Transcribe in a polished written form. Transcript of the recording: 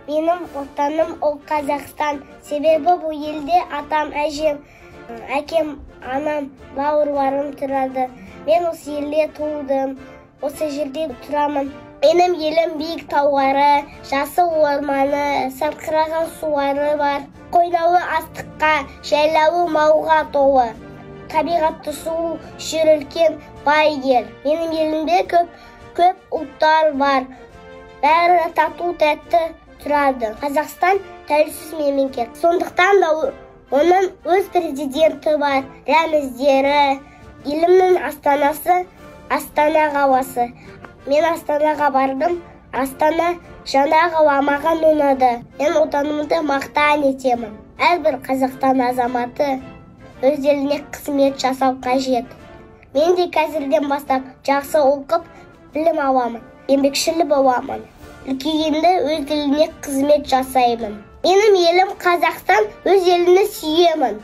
Менің отаным ол Қазақстан. Себебі бұл елде атам, әжем, әкем, анам, бауырларым тұрады. Мен осы елде туылдым, осы жерде тұрамын. Менің елім биік таулары, жасыл орманы, сарқыраған суары бар. Қойнауы астыққа, жайлауы малға толы. Табиғатты сұлу жүрілген бай ел. Менің елімде көп ұлттар бар. Бәрі тату тәтті тұрады. Қазақстан тәуелсіз мемлекет. Сондықтан да оның өз президенті бар, рәміздері. Елімнің астанасы Астана қаласы. Мен Астанаға бардым. Астана жаңа қала маған ұнады. Мен отанымды мақтан етемін. Әрбір Қазақстан азаматы өз еліне қызмет жасау қажет. Мен де қазірден бастап жақсы оқып, білім аламын. Еңбекшіл боламын. Үлкейгенде өз еліне қызмет жасаймын. Менің елім Қазақстан, өз еліне сүйемін.